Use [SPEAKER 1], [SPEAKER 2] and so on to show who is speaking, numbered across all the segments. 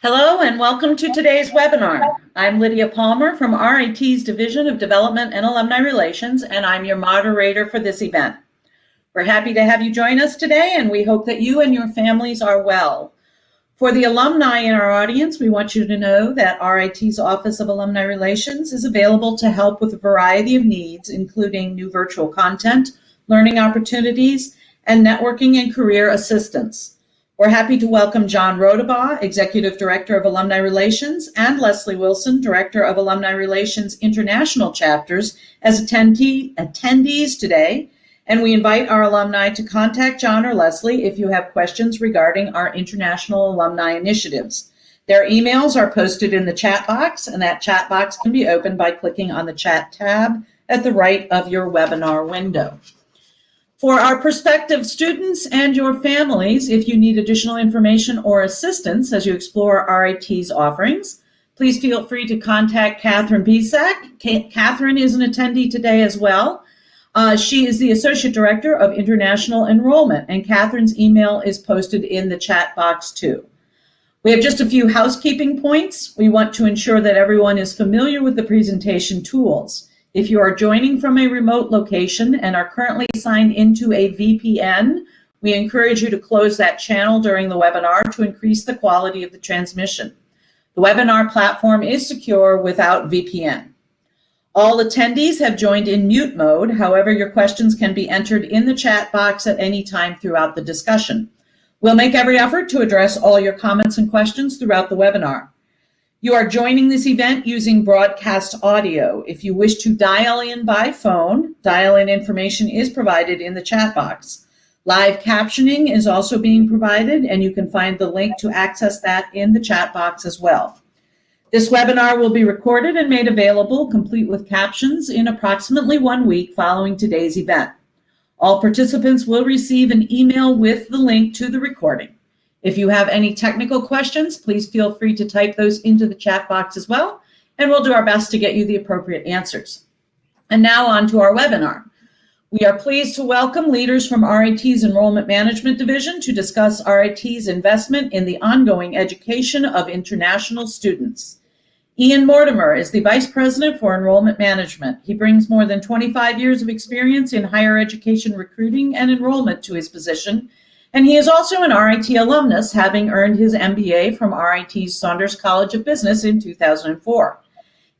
[SPEAKER 1] Hello and welcome to today's webinar. I'm Lydia Palmer from RIT's Division of Development and Alumni Relations, and I'm your moderator for this event. We're happy to have you join us today, and we hope that you and your families are well. For the alumni in our audience, we want you to know that RIT's Office of Alumni Relations is available to help with a variety of needs, including new virtual content, learning opportunities, and networking and career assistance. We're happy to welcome John Rodabaugh, Executive Director of Alumni Relations, and Leslie Wilson, Director of Alumni Relations International Chapters, as attendees today. And we invite our alumni to contact John or Leslie if you have questions regarding our international alumni initiatives. Their emails are posted in the chat box, and that chat box can be opened by clicking on the chat tab at the right of your webinar window. For our prospective students and your families, if you need additional information or assistance as you explore RIT's offerings, please feel free to contact Catherine Bisak. Catherine is an attendee today as well. She is the Associate Director of International Enrollment, and Catherine's email is posted in the chat box too. We have just a few housekeeping points. We want to ensure that everyone is familiar with the presentation tools. If you are joining from a remote location and are currently signed into a VPN, we encourage you to close that channel during the webinar to increase the quality of the transmission. The webinar platform is secure without VPN. All attendees have joined in mute mode. However, your questions can be entered in the chat box at any time throughout the discussion. We'll make every effort to address all your comments and questions throughout the webinar. You are joining this event using broadcast audio. If you wish to dial in by phone, dial-in information is provided in the chat box. Live captioning is also being provided, and you can find the link to access that in the chat box as well. This webinar will be recorded and made available, complete with captions, in approximately 1 week following today's event. All participants will receive an email with the link to the recording. If you have any technical questions, please feel free to type those into the chat box as well, and we'll do our best to get you the appropriate answers. And now on to our webinar. We are pleased to welcome leaders from RIT's Enrollment Management Division to discuss RIT's investment in the ongoing education of international students. Ian Mortimer is the Vice President for Enrollment Management. He brings more than 25 years of experience in higher education recruiting and enrollment to his position, and he is also an RIT alumnus, having earned his MBA from RIT's Saunders College of Business in 2004.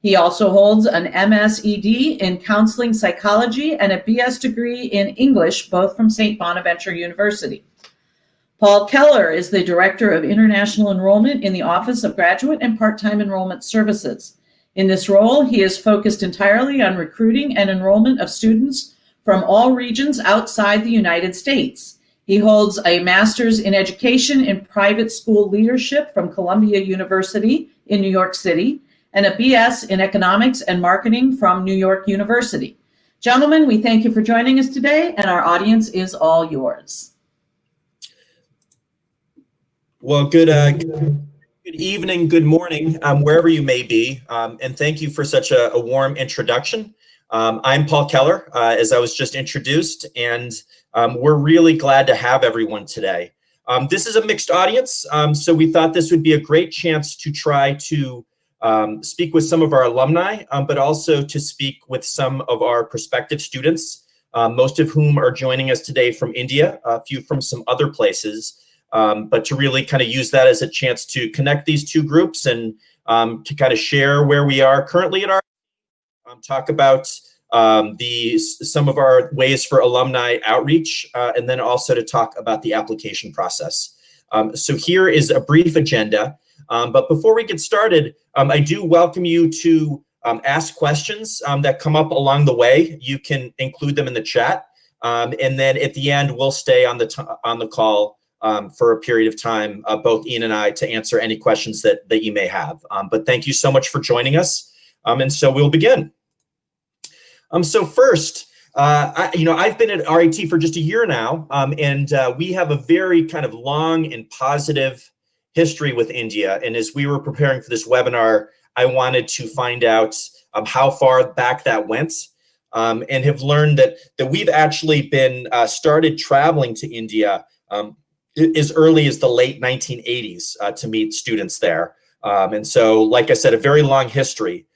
[SPEAKER 1] He also holds an MSED in Counseling Psychology and a BS degree in English, both from St. Bonaventure University. Paul Keller is the Director of International Enrollment in the Office of Graduate and Part-Time Enrollment Services. In this role, he is focused entirely on recruiting and enrollment of students from all regions outside the United States. He holds a Master's in Education in Private School Leadership from Columbia University in New York City and a BS in Economics and Marketing from New York University. Gentlemen, we thank you for joining us today, and our audience is all yours.
[SPEAKER 2] Well, good evening, good morning, wherever you may be, and thank you for such a warm introduction. I'm Paul Keller, as I was just introduced, and we're really glad to have everyone today. This is a mixed audience, so we thought this would be a great chance to try to speak with some of our alumni, but also to speak with some of our prospective students, most of whom are joining us today from India, a few from some other places, but to really kind of use that as a chance to connect these two groups and to kind of share where we are currently at our talk about some of our ways for alumni outreach, and then also to talk about the application process. So here is a brief agenda, but before we get started, I do welcome you to ask questions that come up along the way. You can include them in the chat, and then at the end we'll stay on the call for a period of time, both Ian and I, to answer any questions that you may have. But thank you so much for joining us, and so we'll begin. So first, I've been at RIT for just a year now, and we have a very kind of long and positive history with India. And as we were preparing for this webinar, I wanted to find out how far back that went, and have learned that we've actually been started traveling to India as early as the late 1980s to meet students there. And so, like I said, a very long history.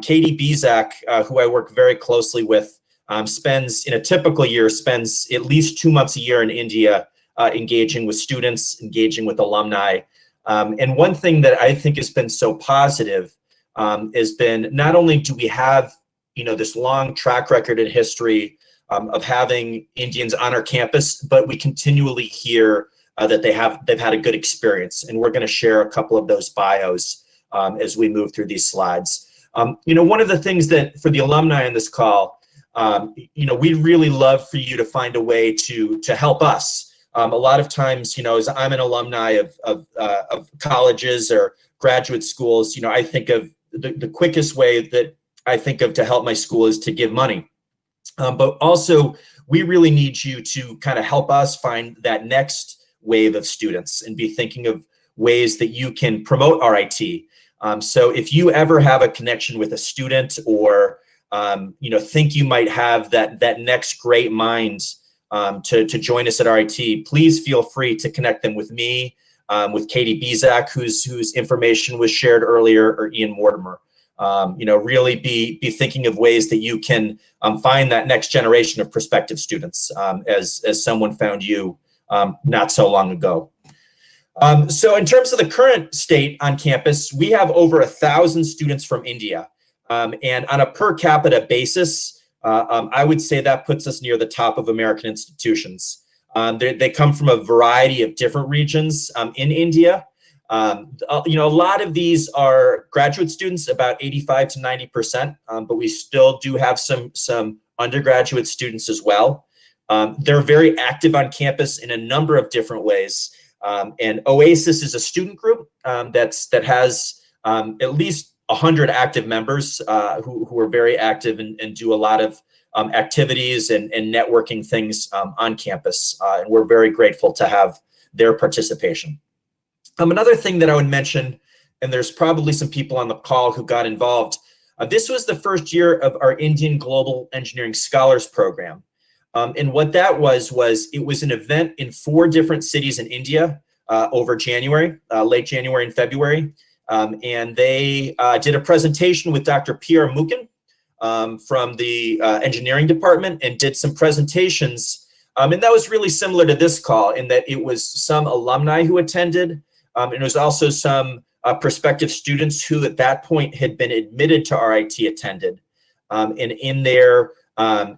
[SPEAKER 2] Katie Bizak, who I work very closely with, spends, in a typical year, spends at least 2 months a year in India, engaging with students, engaging with alumni. And one thing that I think has been so positive has been, not only do we have, this long track record and history of having Indians on our campus, but we continually hear that they've had a good experience. And we're going to share a couple of those bios as we move through these slides. One of the things that for the alumni on this call, we'd really love for you to find a way to help us. A lot of times, as I'm an alumni of colleges or graduate schools, I think of the quickest way that I think of to help my school is to give money. But also, we really need you to kind of help us find that next wave of students and be thinking of ways that you can promote RIT. So if you ever have a connection with a student or think you might have that next great mind to join us at RIT, please feel free to connect them with me, with Katie Bizak, whose information was shared earlier, or Ian Mortimer. Really be thinking of ways that you can find that next generation of prospective students, as someone found you not so long ago. So in terms of the current state on campus, we have over 1,000 students from India. And on a per capita basis, I would say that puts us near the top of American institutions. They come from a variety of different regions in India. A lot of these are graduate students, about 85 to 90%, but we still do have some undergraduate students as well. They're very active on campus in a number of different ways. And OASIS is a student group that has at least 100 active members who are very active and do a lot of activities and networking things on campus. And we're very grateful to have their participation. Another thing that I would mention, and there's probably some people on the call who got involved, this was the first year of our Indian Global Engineering Scholars Program. And what that was it was an event in 4 different cities in India over January, late January and February. And they did a presentation with Dr. P.R. Mukin from the engineering department, and did some presentations. And that was really similar to this call in that it was some alumni who attended, and it was also some prospective students who at that point had been admitted to RIT attended. And in there,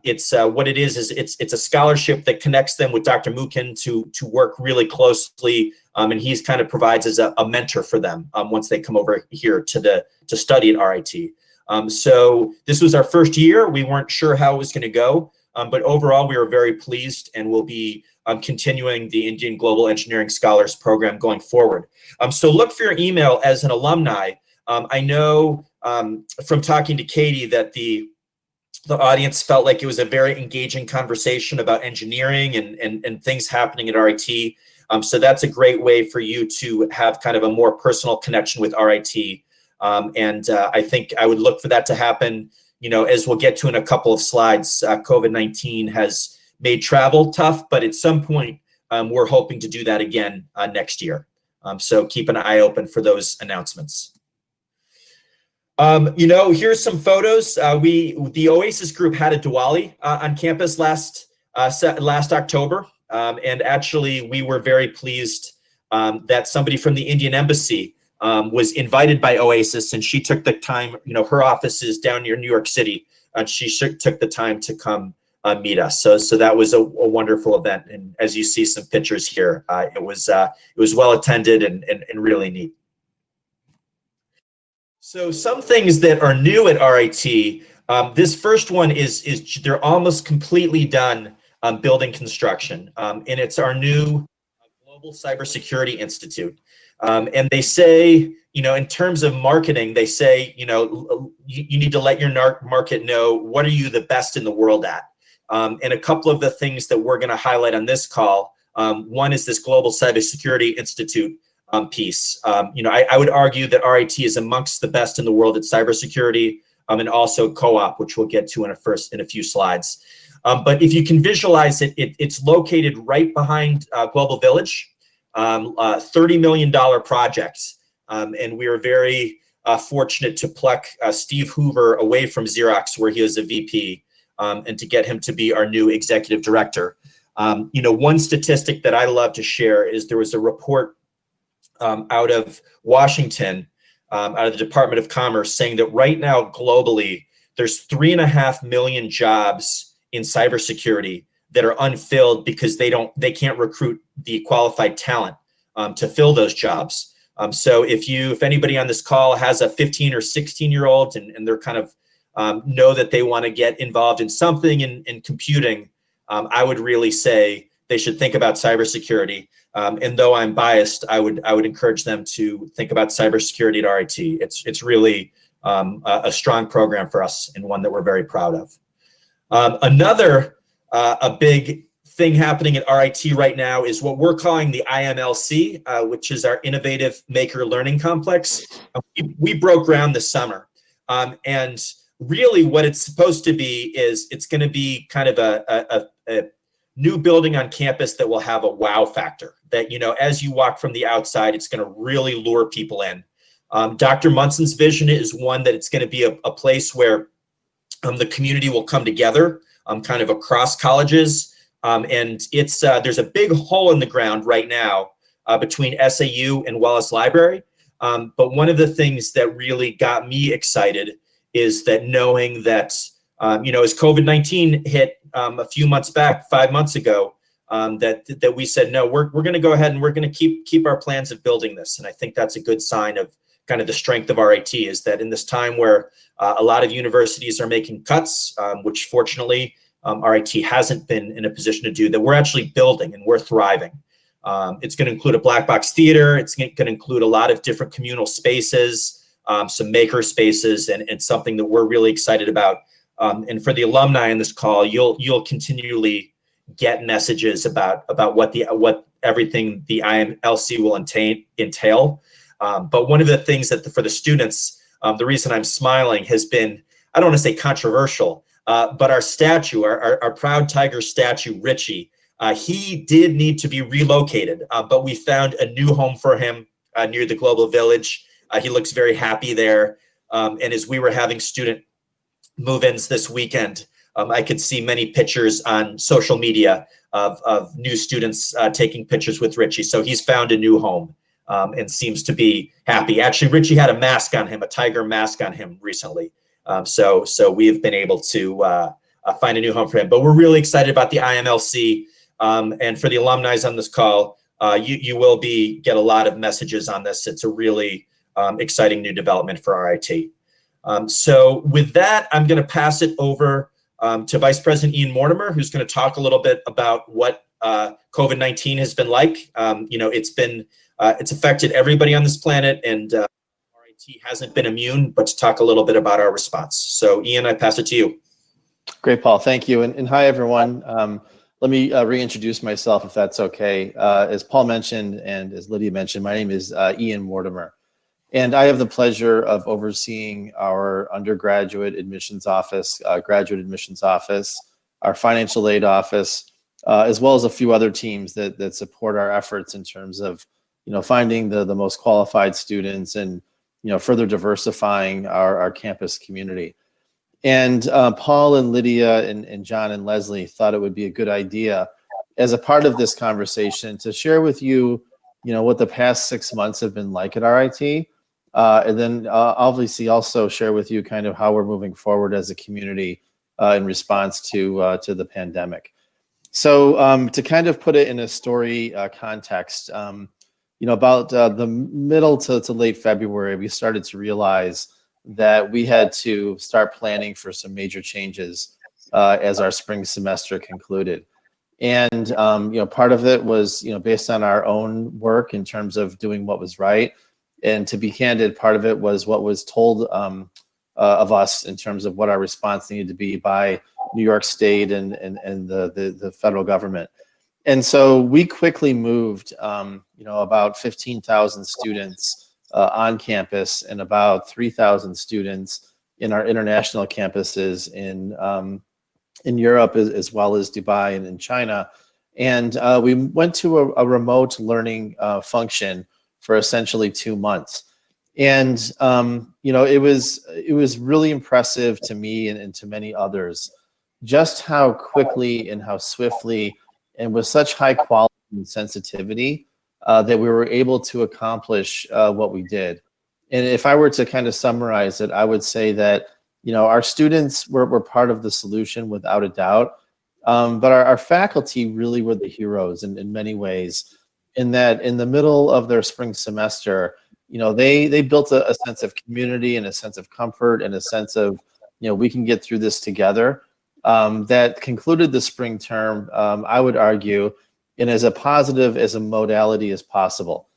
[SPEAKER 2] it's what it is it's a scholarship that connects them with Dr. Mukin to work really closely, and he's kind of provides as a mentor for them once they come over here to study at RIT. So this was our first year. We weren't sure how it was going to go, but overall we were very pleased, and we'll be continuing the Indian Global Engineering Scholars Program going forward. So look for your email as an alumni. I know from talking to Katie that the audience felt like it was a very engaging conversation about engineering and things happening at RIT. So that's a great way for you to have kind of a more personal connection with RIT. And I think I would look for that to happen, as we'll get to in a couple of slides. COVID-19 has made travel tough, but at some point we're hoping to do that again next year. So keep an eye open for those announcements. Here's some photos. The OASIS group had a Diwali on campus last October. And actually, we were very pleased that somebody from the Indian Embassy was invited by OASIS, and she took the time, her office is down near New York City, and she took the time to come meet us. So that was a wonderful event. And as you see some pictures here, it was well attended and really neat. So some things that are new at RIT, this first one is they're almost completely done building construction. And it's our new Global Cybersecurity Institute. And they say, in terms of marketing, they say, you need to let your market know what are you the best in the world at. And a couple of the things that we're going to highlight on this call, one is this Global Cybersecurity Institute piece. I would argue that RIT is amongst the best in the world at cybersecurity, and also CoOp, which we'll get to in a few slides. But if you can visualize it, it's located right behind Global Village. $30 million projects. And we are very fortunate to pluck Steve Hoover away from Xerox, where he was a VP, and to get him to be our new executive director. One statistic that I love to share is there was a report out of Washington, out of the Department of Commerce, saying that right now globally, there's 3.5 million jobs in cybersecurity that are unfilled because they can't recruit the qualified talent to fill those jobs. So if anybody on this call has a 15 or 16-year-old and they're kind of know that they want to get involved in something in computing, I would really say they should think about cybersecurity. And though I'm biased, I would encourage them to think about cybersecurity at RIT. It's really a strong program for us and one that we're very proud of. Another a big thing happening at RIT right now is what we're calling the IMLC, which is our Innovative Maker Learning Complex. We broke ground this summer. And really what it's supposed to be is it's going to be kind of a new building on campus that will have a wow factor, that, as you walk from the outside, it's going to really lure people in. Dr. Munson's vision is one that it's going to be a place where the community will come together kind of across colleges. And there's a big hole in the ground right now between SAU and Wallace Library. But one of the things that really got me excited is that knowing that, as COVID-19 hit a few months back, 5 months ago, that we said, no, we're going to go ahead and we're going to keep our plans of building this. And I think that's a good sign of kind of the strength of RIT, is that in this time where a lot of universities are making cuts, which fortunately RIT hasn't been in a position to do, that we're actually building and we're thriving. It's going to include a black box theater. It's going to include a lot of different communal spaces, some maker spaces, and something that we're really excited about. And for the alumni on this call, you'll continually get messages about what everything the IMLC will entail. But one of the things that for the students, the reason I'm smiling has been, I don't want to say controversial, but our statue, our proud tiger statue, Richie, he did need to be relocated, but we found a new home for him near the Global Village. He looks very happy there. And as we were having student move-ins this weekend, I could see many pictures on social media of new students taking pictures with Richie. So he's found a new home and seems to be happy. Actually, Richie had a mask on him, a tiger mask on him recently. So we have been able to find a new home for him. But we're really excited about the IMLC. And for the alumni on this call, you will get a lot of messages on this. It's a really exciting new development for RIT. So with that, I'm going to pass it over to Vice President Ian Mortimer, who's going to talk a little bit about what COVID-19 has been like. It's affected everybody on this planet, and RIT hasn't been immune, but to talk a little bit about our response. So Ian, I pass it to you.
[SPEAKER 3] Great, Paul. Thank you. And hi, everyone. Let me reintroduce myself, if that's okay. As Paul mentioned, and as Lydia mentioned, my name is Ian Mortimer. And I have the pleasure of overseeing our undergraduate admissions office, graduate admissions office, our financial aid office, as well as a few other teams that support our efforts in terms of, finding the most qualified students and, further diversifying our campus community. And Paul and Lydia and John and Leslie thought it would be a good idea as a part of this conversation to share with you, what the past 6 months have been like at RIT. And then obviously also share with you kind of how we're moving forward as a community in response to the pandemic. So to kind of put it in a story context, about the middle to late February, we started to realize that we had to start planning for some major changes as our spring semester concluded. And, part of it was, based on our own work in terms of doing what was right. And to be candid, part of it was what was told of us in terms of what our response needed to be by New York State and the federal government. And so we quickly moved, about 15,000 students on campus and about 3,000 students in our international campuses in Europe as well as Dubai and in China, And we went to a remote learning function for essentially 2 months. And it was really impressive to me and to many others just how quickly and how swiftly and with such high quality and sensitivity that we were able to accomplish what we did. And if I were to kind of summarize it, I would say that our students were part of the solution without a doubt, but our faculty really were the heroes in many ways. In that, in the middle of their spring semester, they built a sense of community and a sense of comfort and a sense of we can get through this together. That concluded the spring term, I would argue, in as a positive as a modality as possible.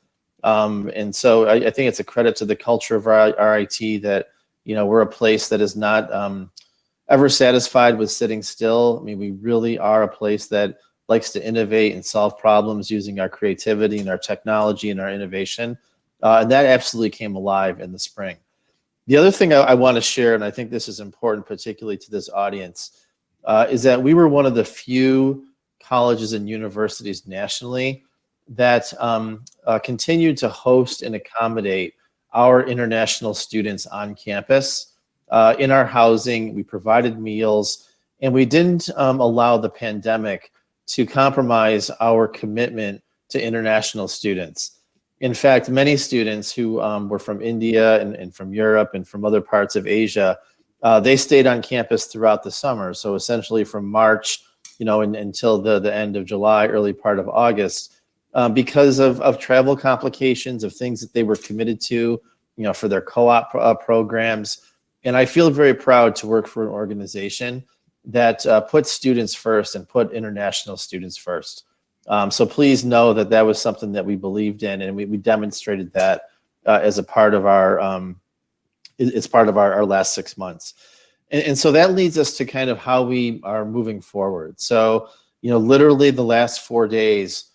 [SPEAKER 3] And so I think it's a credit to the culture of our RIT that we're a place that is not ever satisfied with sitting still. I mean, we really are a place that likes to innovate and solve problems using our creativity and our technology and our innovation. And that absolutely came alive in the spring. The other thing I want to share, and I think this is important, particularly to this audience, is that we were one of the few colleges and universities nationally that continued to host and accommodate our international students on campus. In our housing, we provided meals, and we didn't allow the pandemic to compromise our commitment to international students. In fact, many students who were from India and from Europe and from other parts of Asia, they stayed on campus throughout the summer. So essentially from March, until the end of July, early part of August, because of travel complications, of things that they were committed to, for their co-op programs. And I feel very proud to work for an organization that puts students first and put international students first. So please know that was something that we believed in, and we demonstrated that as a part of our last 6 months. And so that leads us to kind of how we are moving forward. So, literally the last 4 days,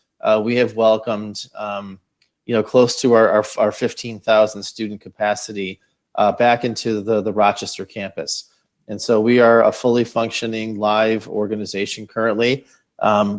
[SPEAKER 3] we have welcomed, close to our 15,000 student capacity back into the Rochester campus. And so we are a fully functioning live organization currently.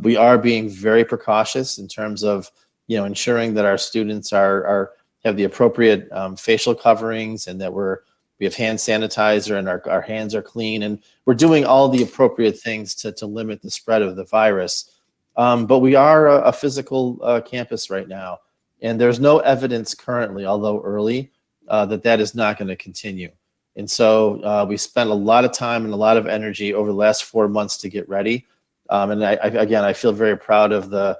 [SPEAKER 3] We are being very precautious in terms of, ensuring that our students have the appropriate facial coverings, and that we have hand sanitizer and our hands are clean, and we're doing all the appropriate things to limit the spread of the virus. But we are a physical campus right now, and there's no evidence currently, although early, that is not going to continue. And so we spent a lot of time and a lot of energy over the last 4 months to get ready. And I feel very proud of the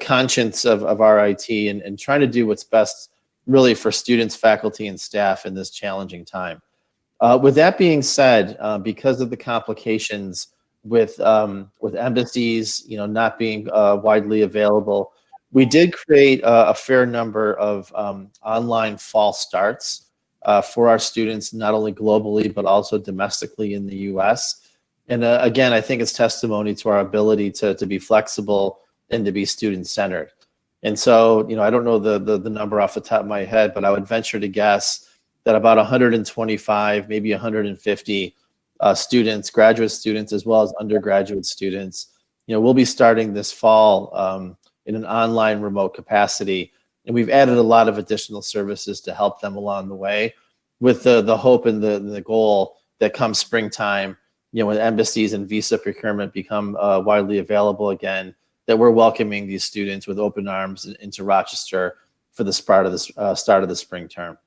[SPEAKER 3] conscience of RIT and trying to do what's best really for students, faculty, and staff in this challenging time. With that being said, because of the complications with embassies, not being widely available, we did create a fair number of online fall starts for our students, not only globally, but also domestically in the US. And again, I think it's testimony to our ability to be flexible and to be student-centered. And so, I don't know the number off the top of my head, but I would venture to guess that about 125, maybe 150 students, graduate students, as well as undergraduate students, will be starting this fall in an online remote capacity. And we've added a lot of additional services to help them along the way, with the hope and the goal that come springtime, when embassies and visa procurement become widely available again, that we're welcoming these students with open arms into Rochester for the start of the spring term.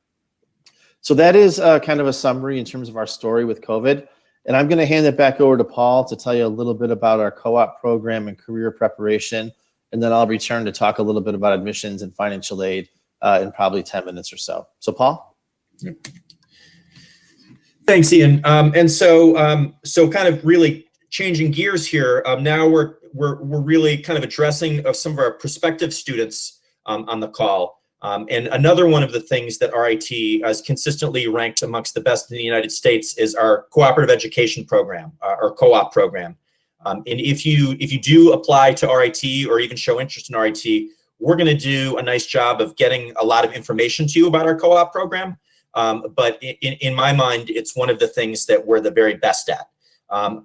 [SPEAKER 3] So that is kind of a summary in terms of our story with COVID. And I'm going to hand it back over to Paul to tell you a little bit about our co-op program and career preparation. And then I'll return to talk a little bit about admissions and financial aid in probably 10 minutes or so. So Paul?
[SPEAKER 2] Thanks, Ian. And so kind of really changing gears here. Now we're really kind of addressing some of our prospective students on the call. And another one of the things that RIT has consistently ranked amongst the best in the United States is our cooperative education program, our co-op program. And if you do apply to RIT or even show interest in RIT, we're going to do a nice job of getting a lot of information to you about our co-op program. But in my mind, it's one of the things that we're the very best at.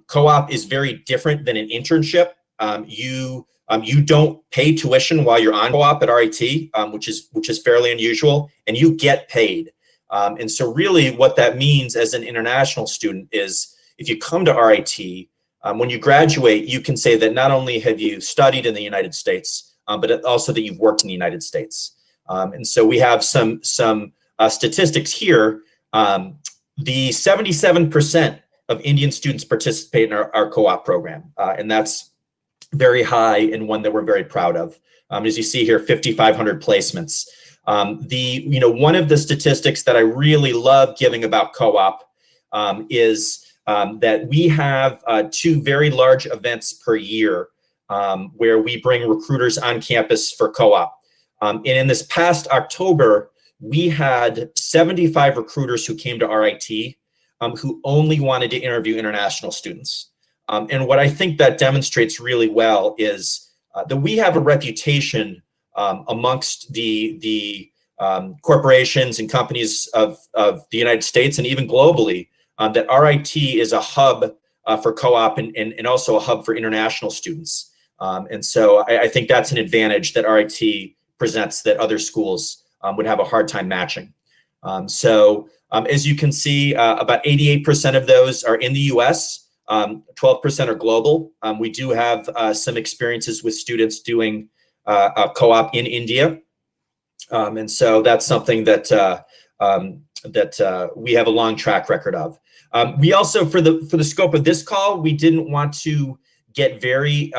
[SPEAKER 2] Co-op is very different than an internship. You You don't pay tuition while you're on co-op at RIT, which is fairly unusual, and you get paid. And so really what that means as an international student is if you come to RIT, when you graduate, you can say that not only have you studied in the United States, but also that you've worked in the United States. And so we have some statistics here. The 77% of Indian students participate in our co-op program, and that's very high and one that we're very proud of. As you see here, 5,500 placements. One of the statistics that I really love giving about co-op is that we have 2 very large events per year where we bring recruiters on campus for co-op. And in this past October, we had 75 recruiters who came to RIT who only wanted to interview international students. And what I think that demonstrates really well is that we have a reputation amongst the corporations and companies of the United States and even globally that RIT is a hub for co-op and also a hub for international students. And so I think that's an advantage that RIT presents that other schools would have a hard time matching. As you can see, about 88% of those are in the US. 12% are global. We do have some experiences with students doing a co-op in India. And so that's something that we have a long track record of. We also, for the scope of this call, we didn't want to get very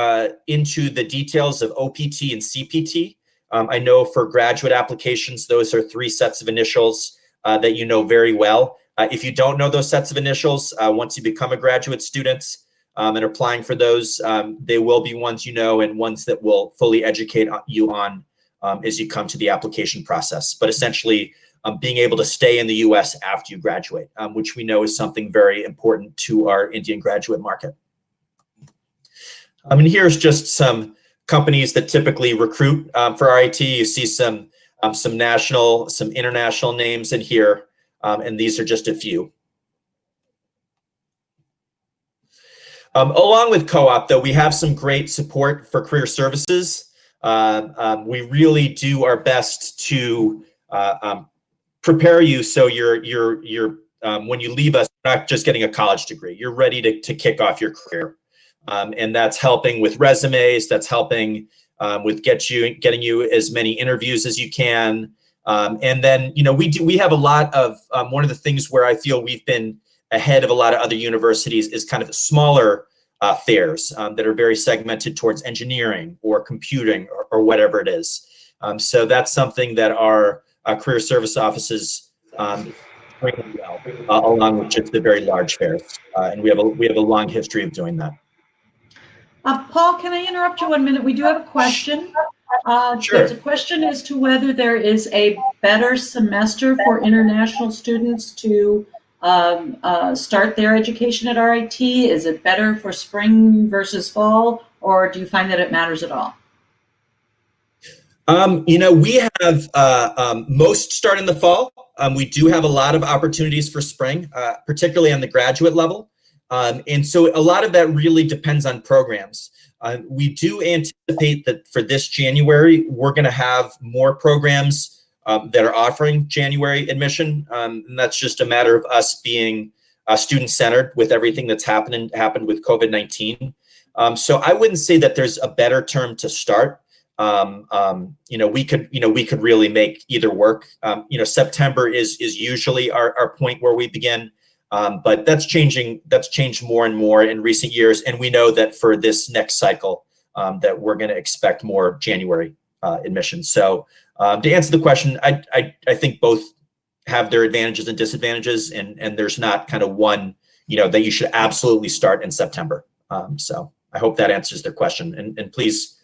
[SPEAKER 2] into the details of OPT and CPT. I know for graduate applications, those are 3 sets of initials that you know very well. If you don't know those sets of initials, once you become a graduate student and applying for those, they will be ones you know and ones that will fully educate you on as you come to the application process. But essentially, being able to stay in the US after you graduate, which we know is something very important to our Indian graduate market. And here's just some companies that typically recruit for RIT. You see some national, some international names in here. And these are just a few. Along with co-op, though, we have some great support for career services. We really do our best to prepare you so you're when you leave us, you're not just getting a college degree. You're ready to kick off your career, and that's helping with resumes. That's helping with getting you as many interviews as you can. And then, we have a lot of, one of the things where I feel we've been ahead of a lot of other universities is kind of smaller fairs that are very segmented towards engineering or computing or whatever it is. So that's something that our career service offices bring well, along with just the very large fairs. And we have a long history of doing that.
[SPEAKER 1] Paul, can I interrupt you 1 minute? We do have a question.
[SPEAKER 2] Sure.
[SPEAKER 1] There's a question as to whether there is a better semester for international students to start their education at RIT. Is it better for spring versus fall, or do you find that it matters at all?
[SPEAKER 2] We have most start in the fall. We do have a lot of opportunities for spring, particularly on the graduate level. And so a lot of that really depends on programs. We do anticipate that for this January, we're going to have more programs that are offering January admission. And that's just a matter of us being student-centered with everything that's happened with COVID-19. So I wouldn't say that there's a better term to start. We could really make either work. September is usually our point where we begin. But that's changing. That's changed more and more in recent years, and we know that for this next cycle, that we're going to expect more January admissions. So, to answer the question, I think both have their advantages and disadvantages, and there's not kind of one, that you should absolutely start in September. So, I hope that answers their question, and please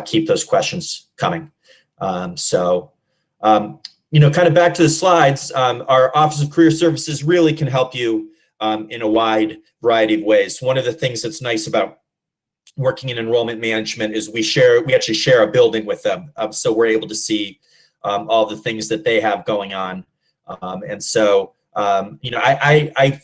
[SPEAKER 2] keep those questions coming. Kind of back to the slides, our Office of Career Services really can help you in a wide variety of ways. One of the things that's nice about working in enrollment management is we actually share a building with them. So we're able to see all the things that they have going on. I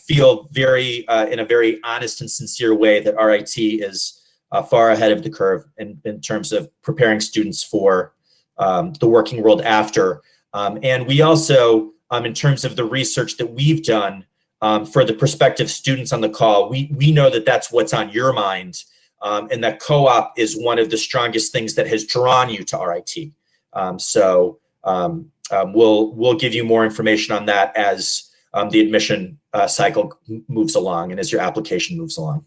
[SPEAKER 2] feel very, in a very honest and sincere way that RIT is far ahead of the curve in terms of preparing students for the working world after. And we also, in terms of the research that we've done for the prospective students on the call, we know that that's what's on your mind, and that co-op is one of the strongest things that has drawn you to RIT. We'll give you more information on that as the admission cycle moves along and as your application moves along.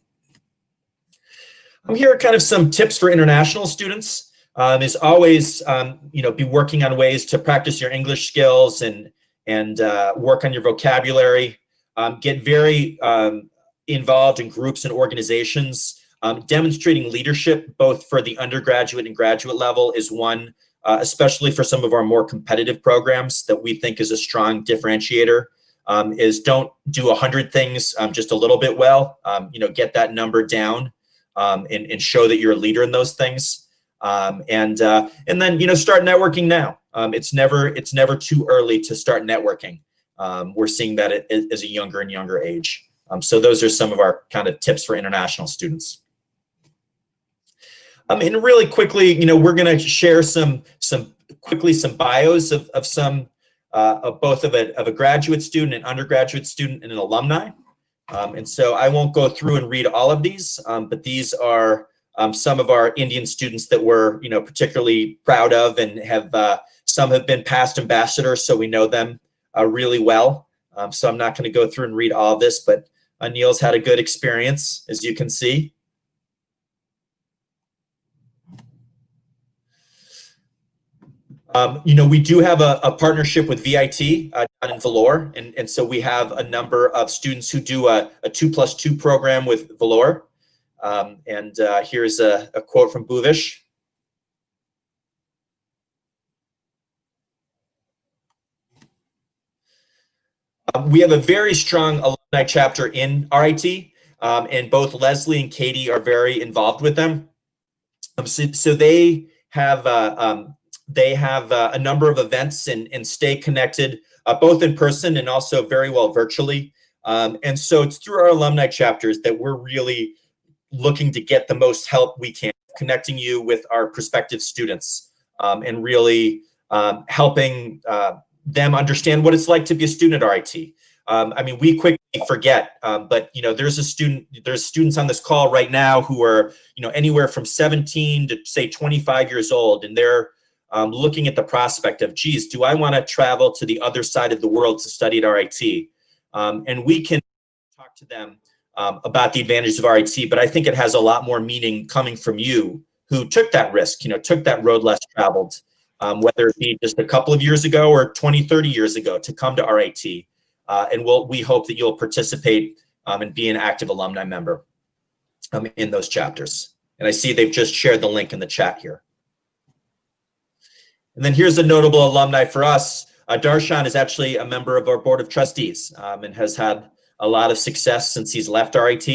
[SPEAKER 2] Here are kind of some tips for international students. Is always, be working on ways to practice your English skills and work on your vocabulary. Get very involved in groups and organizations. Demonstrating leadership, both for the undergraduate and graduate level, is one, especially for some of our more competitive programs, that we think is a strong differentiator. Is don't do 100 things just a little bit well. Get that number down and show that you're a leader in those things. And then start networking now. It's never too early to start networking. We're seeing that as a younger and younger age. So those are some of our kind of tips for international students. And really quickly, we're going to share some bios of some both of a graduate student, an undergraduate student, and an alumni. And so I won't go through and read all of these, but these are some of our Indian students that we're particularly proud of, and some have been past ambassadors, so we know them really well. So I'm not going to go through and read all of this, but Anil's had a good experience, as you can see. We do have a partnership with VIT down in Velour, and so we have a number of students who do a 2+2 program with Velour. Here's a quote from Bhuvish. We have a very strong alumni chapter in RIT, and both Leslie and Katie are very involved with them. So they have a number of events and stay connected, both in person and also very well virtually. And so it's through our alumni chapters that we're really looking to get the most help we can, connecting you with our prospective students, and really helping them understand what it's like to be a student at RIT. We quickly forget, but there's students on this call right now who are anywhere from 17 to say 25 years old, and they're looking at the prospect of, geez, do I want to travel to the other side of the world to study at RIT? And we can talk to them about the advantages of RIT, but I think it has a lot more meaning coming from you who took that risk, took that road less traveled, whether it be just a couple of years ago or 20, 30 years ago, to come to RIT. And we hope that you'll participate and be an active alumni member in those chapters. And I see they've just shared the link in the chat here. And then here's a notable alumni for us. Darshan is actually a member of our board of trustees, and has had a lot of success since he's left RIT,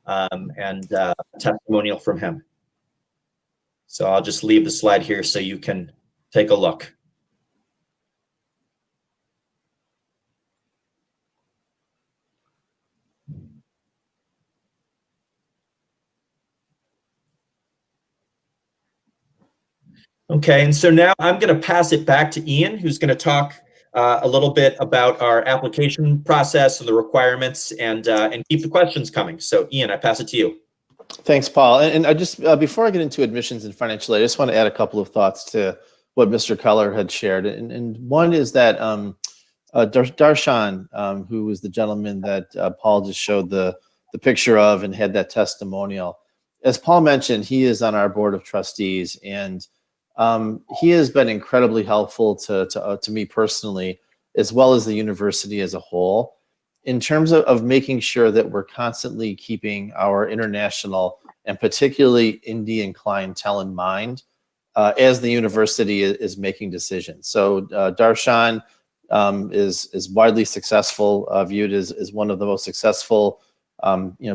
[SPEAKER 2] and a testimonial from him. So I'll just leave the slide here so you can take a look. Okay, and so now I'm going to pass it back to Ian, who's going to talk a little bit about our application process and the requirements, and keep the questions coming. So Ian, I pass it to you.
[SPEAKER 3] Thanks, Paul. And I just, before I get into admissions and financial aid, I just want to add a couple of thoughts to what Mr. Keller had shared. And one is that Darshan, who was the gentleman that Paul just showed the picture of and had that testimonial, as Paul mentioned, he is on our board of trustees, and he has been incredibly helpful to me personally, as well as the university as a whole, in terms of making sure that we're constantly keeping our international and particularly Indian clientele in mind as the university is making decisions. So Darshan is widely successful, viewed as one of the most successful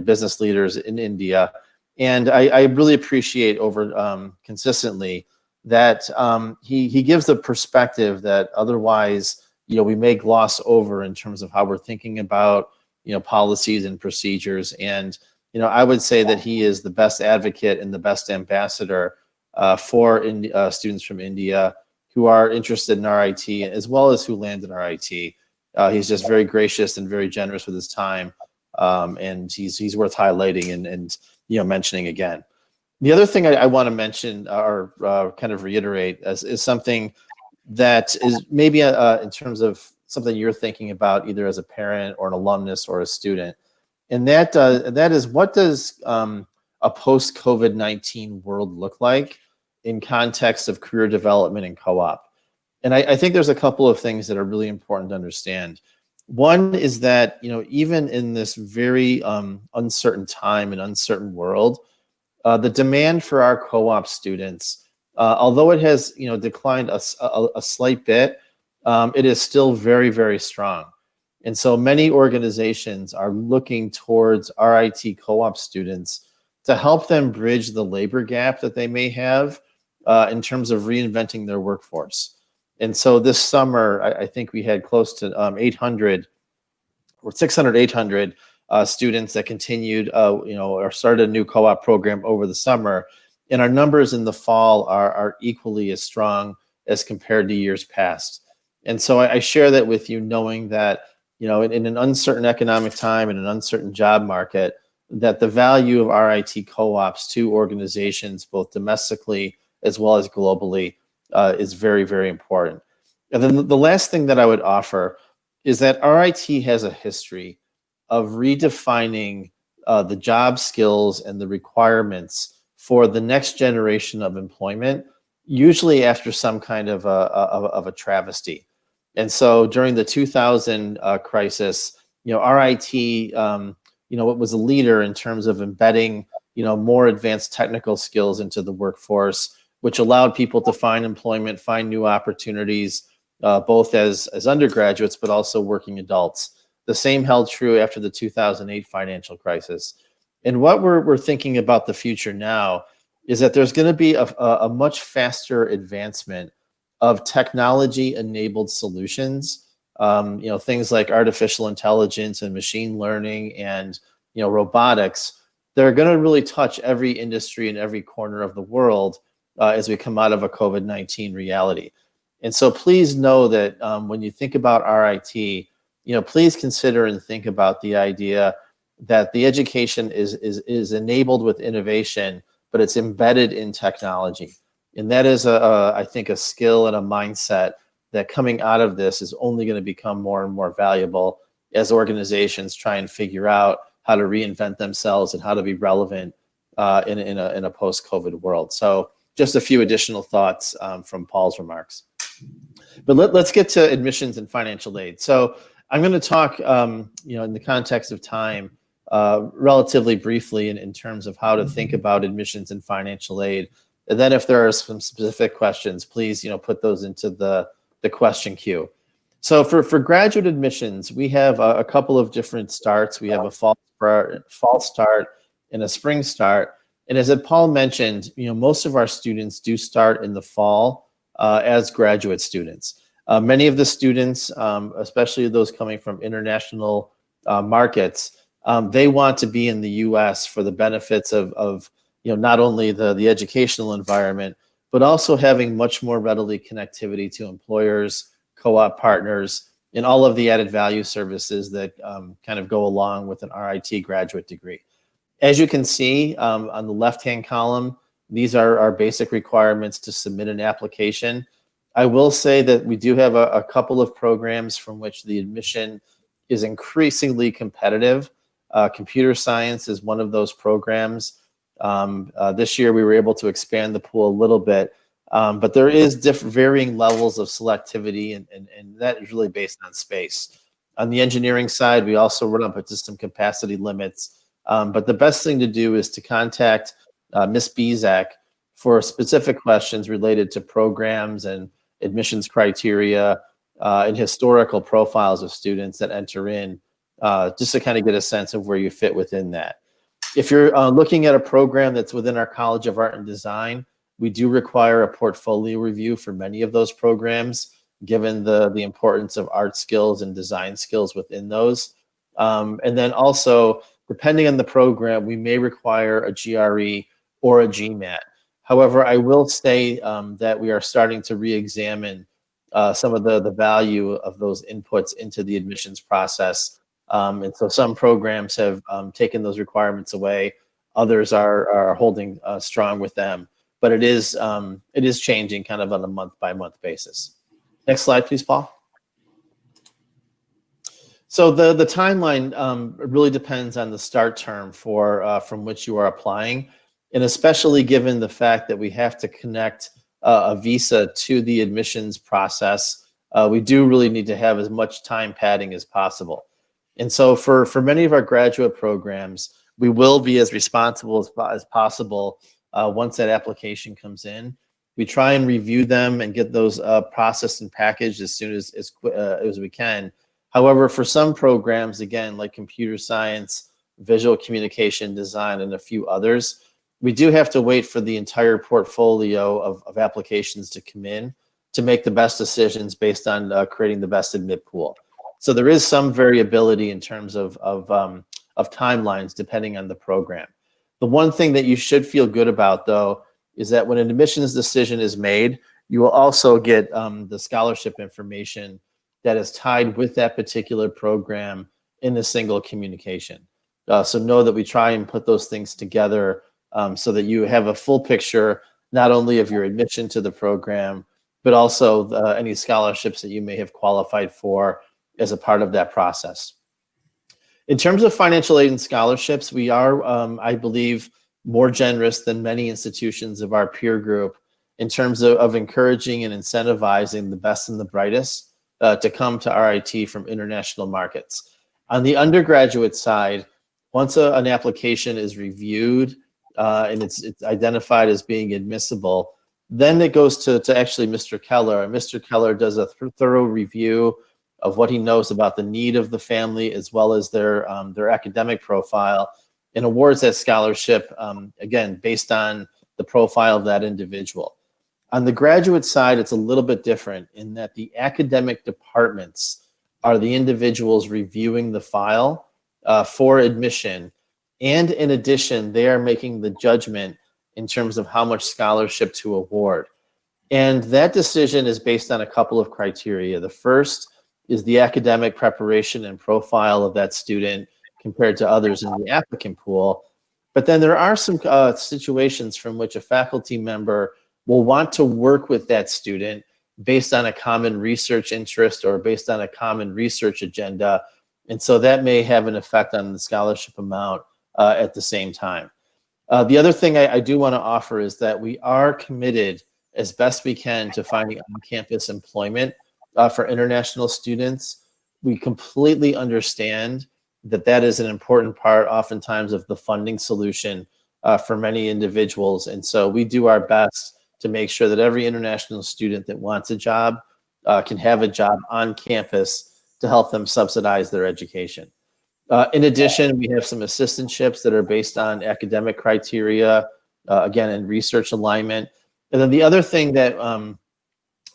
[SPEAKER 3] business leaders in India. And I really appreciate consistently that he gives the perspective that otherwise we may gloss over in terms of how we're thinking about policies and procedures. And I would say that he is the best advocate and the best ambassador for students from India who are interested in RIT, as well as who land in RIT. He's just very gracious and very generous with his time, and he's worth highlighting and mentioning again. The other thing I want to mention or kind of reiterate is something that is maybe in terms of something you're thinking about either as a parent or an alumnus or a student, and that is, what does a post-COVID-19 world look like in context of career development and co-op? And I think there's a couple of things that are really important to understand. One is that, even in this very uncertain time and uncertain world, the demand for our co-op students, although it has declined a slight bit, it is still very, very strong. And so many organizations are looking towards RIT co-op students to help them bridge the labor gap that they may have in terms of reinventing their workforce. And so this summer, I think we had close to 800 or 600, 800 students that continued, or started a new co-op program over the summer. And our numbers in the fall are equally as strong as compared to years past. And so I share that with you, knowing that, in an uncertain economic time and an uncertain job market, that the value of RIT co-ops to organizations, both domestically as well as globally, is very, very important. And then the last thing that I would offer is that RIT has a history of redefining the job skills and the requirements for the next generation of employment, usually after some kind of a travesty. And so during the 2000 crisis, RIT, it was a leader in terms of embedding, more advanced technical skills into the workforce, which allowed people to find employment, find new opportunities, both as undergraduates, but also working adults. The same held true after the 2008 financial crisis. And what we're thinking about the future now is that there's going to be a much faster advancement of technology-enabled solutions, things like artificial intelligence and machine learning and robotics. They're going to really touch every industry and every corner of the world as we come out of a COVID-19 reality. And so please know that when you think about RIT, please consider and think about the idea that the education is enabled with innovation, but it's embedded in technology. And that is, I think, a skill and a mindset that coming out of this is only going to become more and more valuable as organizations try and figure out how to reinvent themselves and how to be relevant in a post-COVID world. So just a few additional thoughts from Paul's remarks. But let's get to admissions and financial aid. So I'm going to talk, in the context of time, relatively briefly in terms of how to think about admissions and financial aid. And then if there are some specific questions, please, put those into the question queue. So for graduate admissions, we have a couple of different starts. We have a fall start and a spring start. And as Paul mentioned, most of our students do start in the fall as graduate students. Many of the students, especially those coming from international markets, they want to be in the U.S. for the benefits of not only the educational environment, but also having much more readily connectivity to employers, co-op partners, and all of the added value services that kind of go along with an RIT graduate degree. As you can see on the left-hand column, these are our basic requirements to submit an application. I will say that we do have a couple of programs from which the admission is increasingly competitive. Computer science is one of those programs. This year we were able to expand the pool a little bit, but there is varying levels of selectivity, and that is really based on space. On the engineering side, we also run up into some capacity limits, but the best thing to do is to contact Ms. Bezak for specific questions related to programs and admissions criteria and historical profiles of students that enter in, just to kind of get a sense of where you fit within that. If you're looking at a program that's within our College of Art and Design, we do require a portfolio review for many of those programs, given the importance of art skills and design skills within those. And then also, depending on the program, we may require a GRE or a GMAT. However, I will say that we are starting to re-examine some of the value of those inputs into the admissions process. And so some programs have taken those requirements away. Others are holding strong with them. But it is changing kind of on a month-by-month basis. Next slide, please, Paul. So the timeline really depends on the start term from which you are applying, and especially given the fact that we have to connect a visa to the admissions process, we do really need to have as much time padding as possible. And so for many of our graduate programs, we will be as responsible as possible once that application comes in. We try and review them and get those processed and packaged as soon as we can. However, for some programs, again, like computer science, visual communication design, and a few others, we do have to wait for the entire portfolio of applications to come in to make the best decisions based on creating the best admit pool. So there is some variability in terms of timelines depending on the program. The one thing that you should feel good about, though, is that when an admissions decision is made, you will also get the scholarship information that is tied with that particular program in a single communication. So know that we try and put those things together so that you have a full picture, not only of your admission to the program, but also any scholarships that you may have qualified for as a part of that process. In terms of financial aid and scholarships, we are, I believe, more generous than many institutions of our peer group in terms of encouraging and incentivizing the best and the brightest to come to RIT from international markets. On the undergraduate side, once an application is reviewed and it's identified as being admissible, then it goes to actually Mr. Keller. And Mr. Keller does a thorough review of what he knows about the need of the family as well as their academic profile, and awards that scholarship, again, based on the profile of that individual. On the graduate side, it's a little bit different in that the academic departments are the individuals reviewing the file for admission. And in addition, they are making the judgment in terms of how much scholarship to award. And that decision is based on a couple of criteria. The first is the academic preparation and profile of that student compared to others in the applicant pool. But then there are some situations from which a faculty member will want to work with that student based on a common research interest or based on a common research agenda. And so that may have an effect on the scholarship amount at the same time. The other thing I do want to offer is that we are committed as best we can to finding on-campus employment for international students. We completely understand that that is an important part oftentimes of the funding solution for many individuals. And so we do our best to make sure that every international student that wants a job can have a job on campus to help them subsidize their education. In addition, we have some assistantships that are based on academic criteria, again, and research alignment. And then the other thing that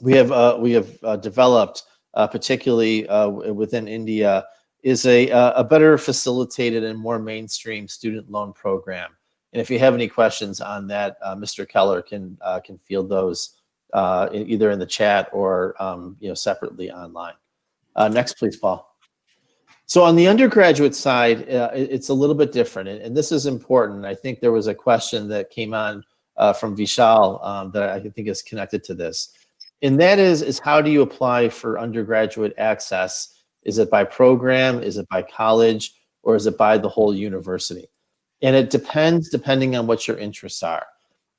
[SPEAKER 3] we have developed, particularly within India, is a better facilitated and more mainstream student loan program. And if you have any questions on that, Mr. Keller can field those either in the chat or separately online. Next, please, Paul. So on the undergraduate side, it's a little bit different, and this is important. I think there was a question that came on from Vishal that I think is connected to this, and that is how do you apply for undergraduate access? Is it by program? Is it by college? Or is it by the whole university? And it depends depending on what your interests are.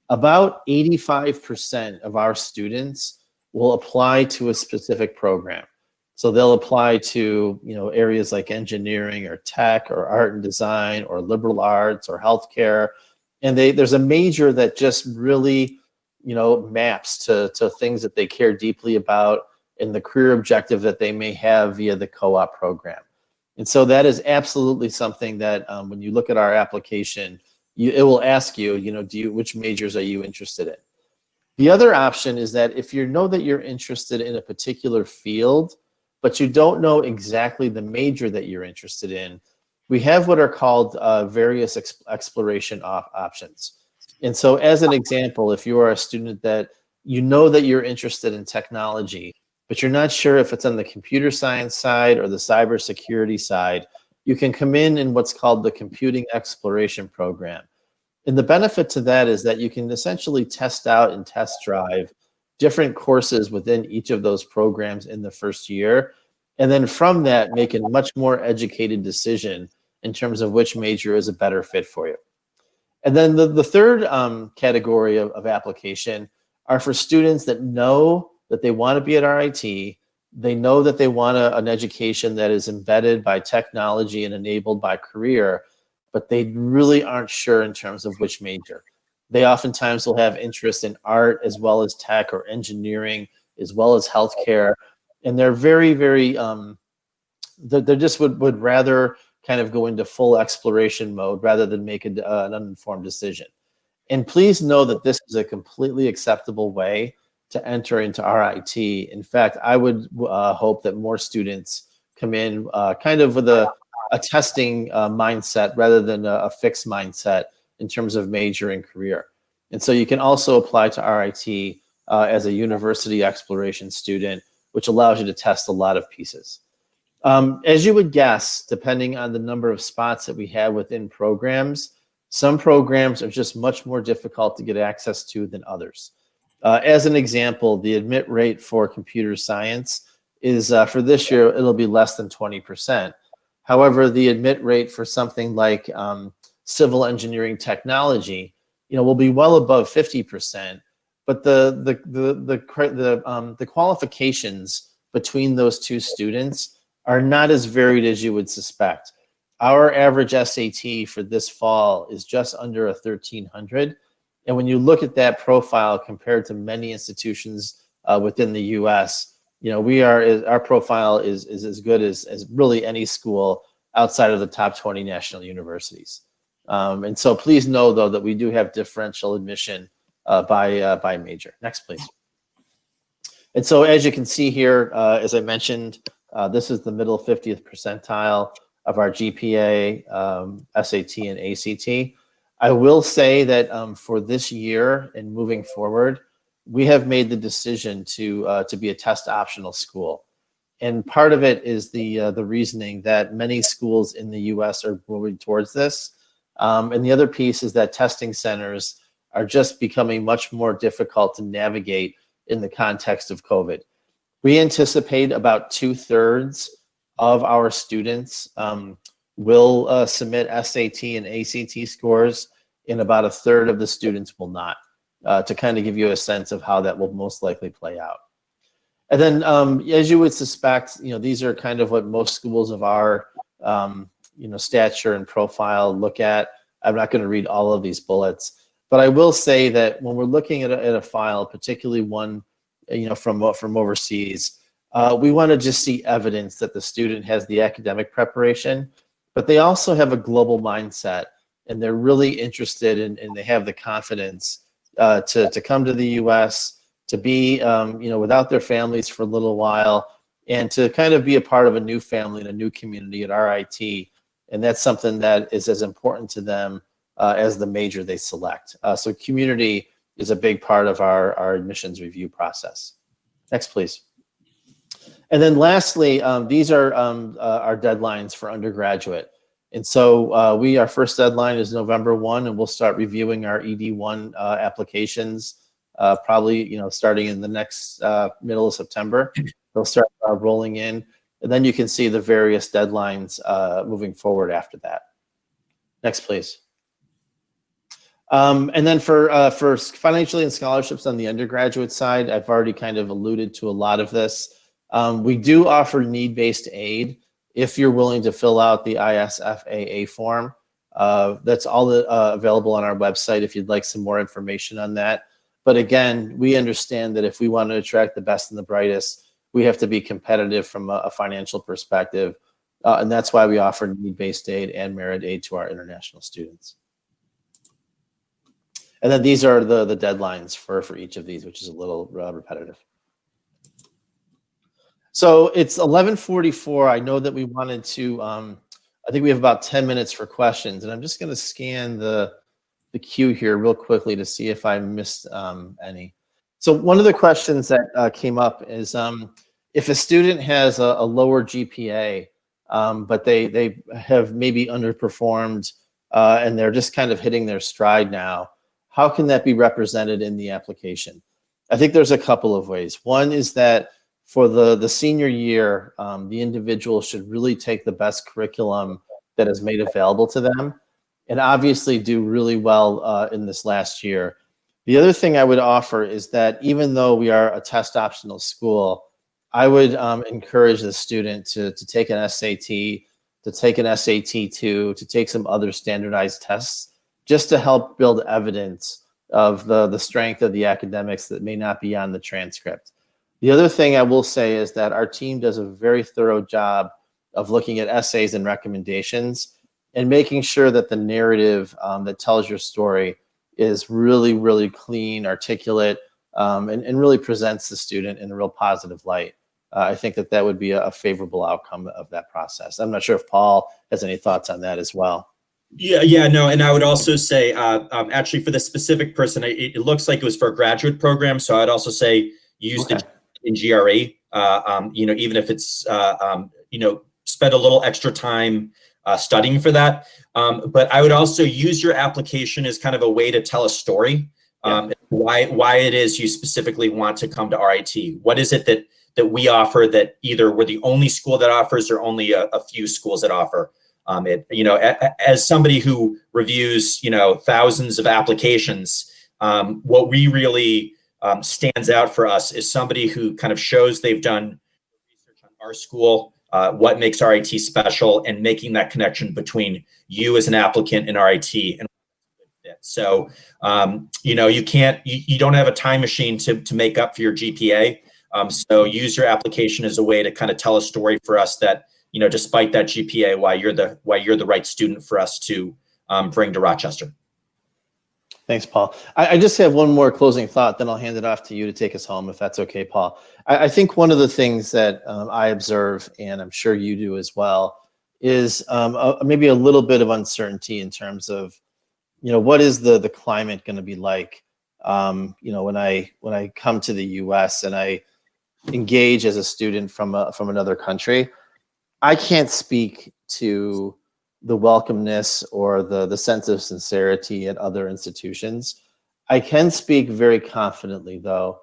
[SPEAKER 3] About 85% of our students will apply to a specific program. So they'll apply to areas like engineering or tech or art and design or liberal arts or healthcare. And there's a major that just really maps to things that they care deeply about and the career objective that they may have via the CoOp program. And so that is absolutely something that when you look at our application, it will ask you, which majors are you interested in? The other option is that if you know that you're interested in a particular field, but you don't know exactly the major that you're interested in, we have what are called various exploration options. And so as an example, if you are a student that you know that you're interested in technology, but you're not sure if it's on the computer science side or the cybersecurity side, you can come in what's called the Computing Exploration Program. And the benefit to that is that you can essentially test out and test drive different courses within each of those programs in the first year. And then from that, make a much more educated decision in terms of which major is a better fit for you. And then the third category of application are for students that know that they want to be at RIT, they know that they want an education that is embedded by technology and enabled by career, but they really aren't sure in terms of which major. They oftentimes will have interest in art as well as tech or engineering as well as healthcare. And they're very, very, they just would rather kind of go into full exploration mode rather than make an uninformed decision. And please know that this is a completely acceptable way to enter into RIT. In fact, I would hope that more students come in kind of with a testing mindset rather than a fixed mindset in terms of major and career. And so you can also apply to RIT as a university exploration student, which allows you to test a lot of pieces. As you would guess, depending on the number of spots that we have within programs, some programs are just much more difficult to get access to than others. As an example, the admit rate for computer science is for this year, it'll be less than 20%. However, the admit rate for something like civil engineering technology, will be well above 50%. But the qualifications between those two students are not as varied as you would suspect. Our average SAT for this fall is just under a 1300. And when you look at that profile compared to many institutions within the US, our profile is as good as really any school outside of the top 20 national universities. And so please know, though, that we do have differential admission by major. Next, please. And so as you can see here, as I mentioned, this is the middle 50th percentile of our GPA, SAT, and ACT. I will say that for this year and moving forward, we have made the decision to be a test optional school. And part of it is the reasoning that many schools in the US are moving towards this. And the other piece is that testing centers are just becoming much more difficult to navigate in the context of COVID. We anticipate about 2/3 of our students will submit SAT and ACT scores, and about 1/3 of the students will not, to kind of give you a sense of how that will most likely play out. And then, as you would suspect, these are kind of what most schools of our stature and profile look at. I'm not going to read all of these bullets, but I will say that when we're looking at a file, particularly one from overseas, we want to just see evidence that the student has the academic preparation, but they also have a global mindset, and they're really interested in, and they have the confidence to come to the US, to be without their families for a little while, and to kind of be a part of a new family and a new community at RIT. And that's something that is as important to them as the major they select. So community is a big part of our admissions review process. Next, please. And then lastly, these are our deadlines for undergraduate. And so our first deadline is November 1, and we'll start reviewing our ED1 applications probably starting in the next middle of September. They'll start rolling in, and then you can see the various deadlines moving forward after that. Next, please. And then for financial aid and scholarships on the undergraduate side, I've already kind of alluded to a lot of this. We do offer need-based aid if you're willing to fill out the ISFAA form. That's all available on our website if you'd like some more information on that. But again, we understand that if we want to attract the best and the brightest, we have to be competitive from a financial perspective. And that's why we offer need-based aid and merit aid to our international students. And then these are the deadlines for each of these, which is a little repetitive. So it's 11:44. I know that we wanted to I think we have about 10 minutes for questions, and I'm just going to scan the queue here real quickly to see if I missed any. So one of the questions that came up is if a student has a lower GPA, but they have maybe underperformed and they're just kind of hitting their stride now, how can that be represented in the application? I think there's a couple of ways. One is that for the senior year, the individual should really take the best curriculum that is made available to them and obviously do really well in this last year. The other thing I would offer is that even though we are a test optional school, I would encourage the student to take an SAT, to take an SAT2, to take some other standardized tests, just to help build evidence of the strength of the academics that may not be on the transcript. The other thing I will say is that our team does a very thorough job of looking at essays and recommendations and making sure that the narrative that tells your story is really, really clean, articulate, and really presents the student in a real positive light. I think that would be a favorable outcome of that process. I'm not sure if Paul has any thoughts on that as well.
[SPEAKER 2] Yeah, no, and I would also say, actually for the specific person, it looks like it was for a graduate program, so I'd also say use the in GRE, even if it's, spend a little extra time studying for that. But I would also use your application as kind of a way to tell a story, why it is you specifically want to come to RIT. What is it that we offer that either we're the only school that offers or only a few schools that offer as somebody who reviews, thousands of applications, what we really stands out for us is somebody who kind of shows they've done research on our school, what makes RIT special, and making that connection between you as an applicant and RIT. And so, you don't have a time machine to make up for your GPA. So use your application as a way to kind of tell a story for us that, despite that GPA, why you're the right student for us to bring to Rochester.
[SPEAKER 3] Thanks, Paul. I just have one more closing thought, then I'll hand it off to you to take us home, if that's okay, Paul. I think one of the things that I observe, and I'm sure you do as well, is maybe a little bit of uncertainty in terms of, what is the climate going to be like, when I come to the U.S. and I engage as a student from another country. I can't speak to the welcomeness or the sense of sincerity at other institutions. I can speak very confidently, though,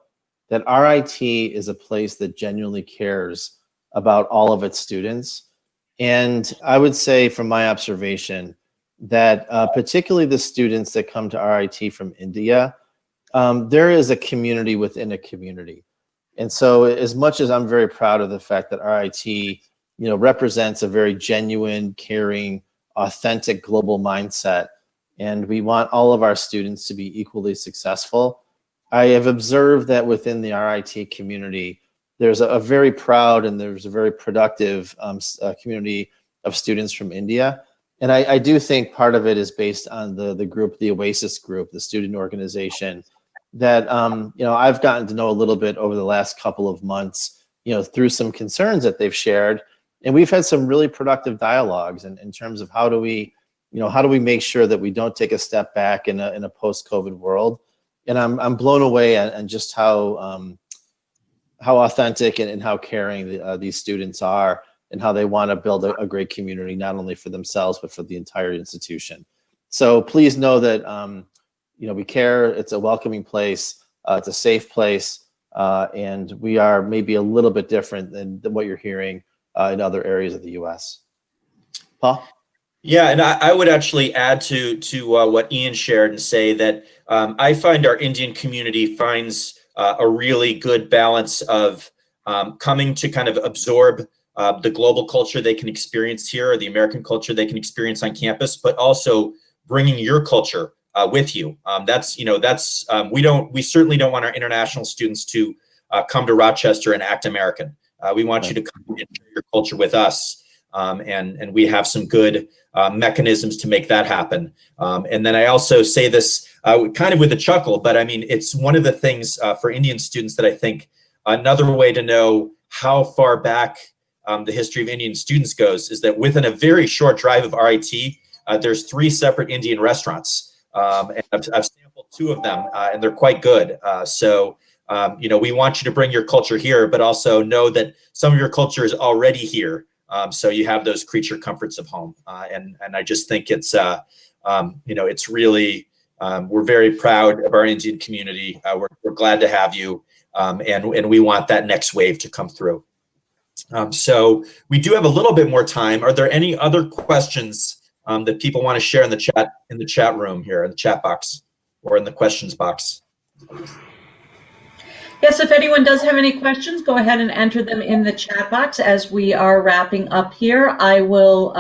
[SPEAKER 3] that RIT is a place that genuinely cares about all of its students. And I would say from my observation that particularly the students that come to RIT from India, there is a community within a community. And so as much as I'm very proud of the fact that RIT represents a very genuine, caring, authentic global mindset, and we want all of our students to be equally successful, I have observed that within the RIT community, there's a very proud and there's a very productive community of students from India. And I do think part of it is based on the group, the Oasis group, the student organization that, I've gotten to know a little bit over the last couple of months, through some concerns that they've shared. And we've had some really productive dialogues in terms of how do we make sure that we don't take a step back in a post-COVID world. And I'm blown away on just how authentic and how caring these students are, and how they want to build a great community, not only for themselves, but for the entire institution. So please know that, we care. It's a welcoming place. It's a safe place. And we are maybe a little bit different than what you're hearing in other areas of the U.S. Paul?
[SPEAKER 2] Yeah, and I would actually add to what Ian shared and say that I find our Indian community finds a really good balance of coming to kind of absorb the global culture they can experience here, or the American culture they can experience on campus, but also bringing your culture with you. We certainly don't want our international students to come to Rochester and act American. We want you to come and share your culture with us. And we have some good mechanisms to make that happen. And then I also say this kind of with a chuckle, but I mean, it's one of the things for Indian students that I think another way to know how far back the history of Indian students goes, is that within a very short drive of RIT, there's 3 separate Indian restaurants. And I've sampled 2 of them, and they're quite good. We want you to bring your culture here, but also know that some of your culture is already here. So you have those creature comforts of home. And I just think it's, it's really, we're very proud of our Indian community. We're glad to have you. And we want that next wave to come through. So we do have a little bit more time. Are there any other questions that people want to share in the chat room here, in the chat box or in the questions box?
[SPEAKER 1] Yes, if anyone does have any questions, go ahead and enter them in the chat box as we are wrapping up here. I will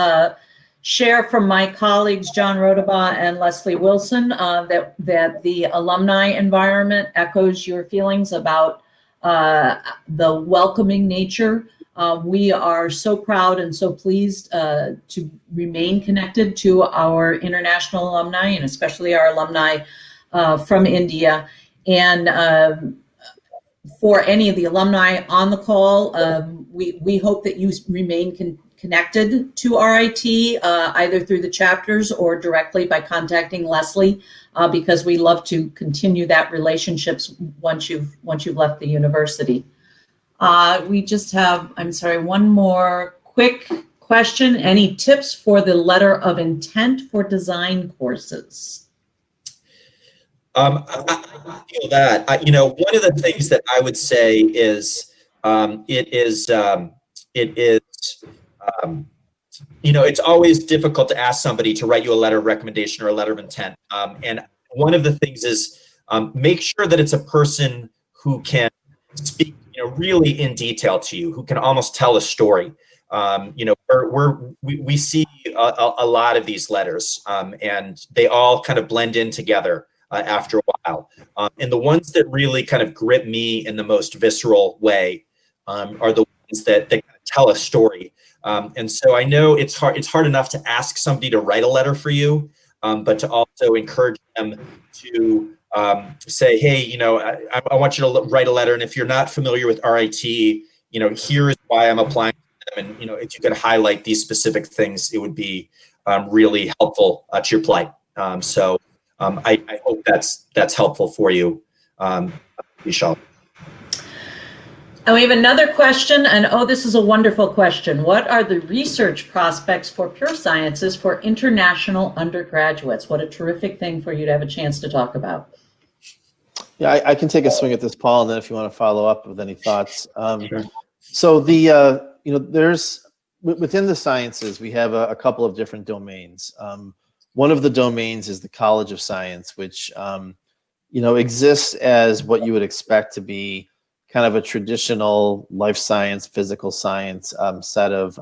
[SPEAKER 1] share from my colleagues, John Rodabaugh and Leslie Wilson, that the alumni environment echoes your feelings about the welcoming nature. We are so proud and so pleased to remain connected to our international alumni, and especially our alumni from India. And for any of the alumni on the call, we hope that you remain connected to RIT, either through the chapters or directly by contacting Leslie, because we love to continue that relationships once you've left the university. We just have, one more quick question. Any tips for the letter of intent for design courses?
[SPEAKER 2] I feel that, one of the things that I would say is, it's always difficult to ask somebody to write you a letter of recommendation or a letter of intent. And one of the things is make sure that it's a person who can speak, really in detail to you, who can almost tell a story. We see a lot of these letters, and they all kind of blend in together after a while. And the ones that really kind of grip me in the most visceral way are the ones that kind of tell a story. And so I know it's hard enough to ask somebody to write a letter for you, but to also encourage them to say, hey, I want you to write a letter. And if you're not familiar with RIT, here is why I'm applying to them. And, if you could highlight these specific things, it would be really helpful to your plight. I hope that's helpful for you, Michelle.
[SPEAKER 1] And we have another question, and this is a wonderful question. What are the research prospects for pure sciences for international undergraduates? What a terrific thing for you to have a chance to talk about.
[SPEAKER 3] Yeah, I can take a swing at this, Paul, and then if you want to follow up with any thoughts.
[SPEAKER 2] Sure.
[SPEAKER 3] So there's within the sciences, we have a couple of different domains. One of the domains is the College of Science, which exists as what you would expect to be kind of a traditional life science, physical science set of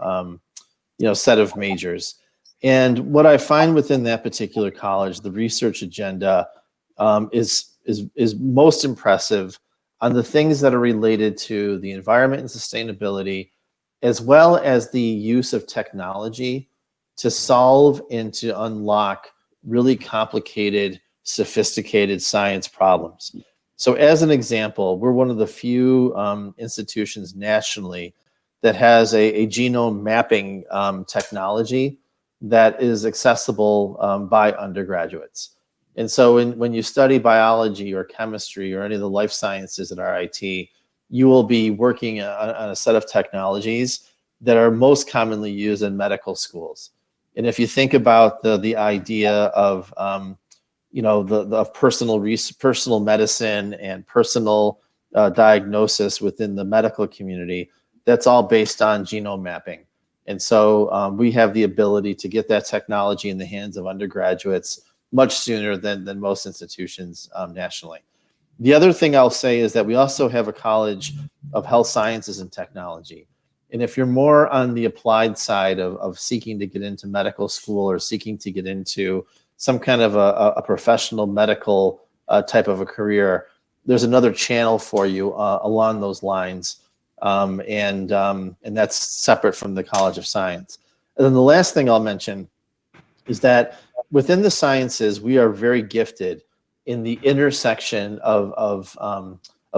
[SPEAKER 3] majors. And what I find within that particular college, the research agenda is most impressive on the things that are related to the environment and sustainability, as well as the use of technology to solve and to unlock really complicated, sophisticated science problems. So as an example, we're one of the few institutions nationally that has a genome mapping technology that is accessible by undergraduates. And so when you study biology or chemistry or any of the life sciences at RIT, you will be working on a set of technologies that are most commonly used in medical schools. And if you think about the idea of the personal medicine and personal diagnosis within the medical community, that's all based on genome mapping. And so we have the ability to get that technology in the hands of undergraduates much sooner than most institutions nationally. The other thing I'll say is that we also have a College of Health Sciences and Technology. And if you're more on the applied side of seeking to get into medical school or seeking to get into some kind of a professional medical type of a career, there's another channel for you along those lines. And that's separate from the College of Science. And then the last thing I'll mention is that within the sciences, we are very gifted in the intersection of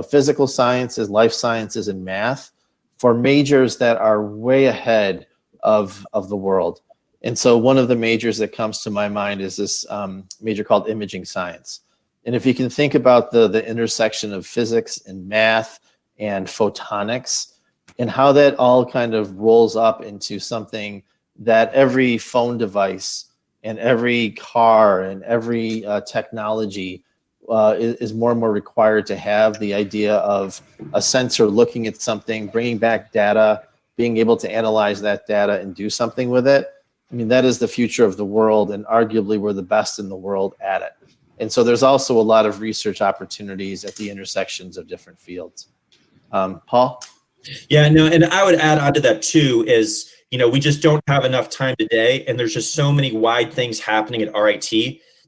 [SPEAKER 3] physical sciences, life sciences, and math for majors that are way ahead of the world. And so one of the majors that comes to my mind is this major called imaging science. And if you can think about the intersection of physics and math and photonics and how that all kind of rolls up into something that every phone device and every car and every technology is more and more required to have, the idea of a sensor looking at something, bringing back data, being able to analyze that data and do something with it. I mean, that is the future of the world, and arguably we're the best in the world at it. And so there's also a lot of research opportunities at the intersections of different fields. Paul?
[SPEAKER 2] Yeah, no, and I would add on to that too is, we just don't have enough time today, and there's just so many wide things happening at RIT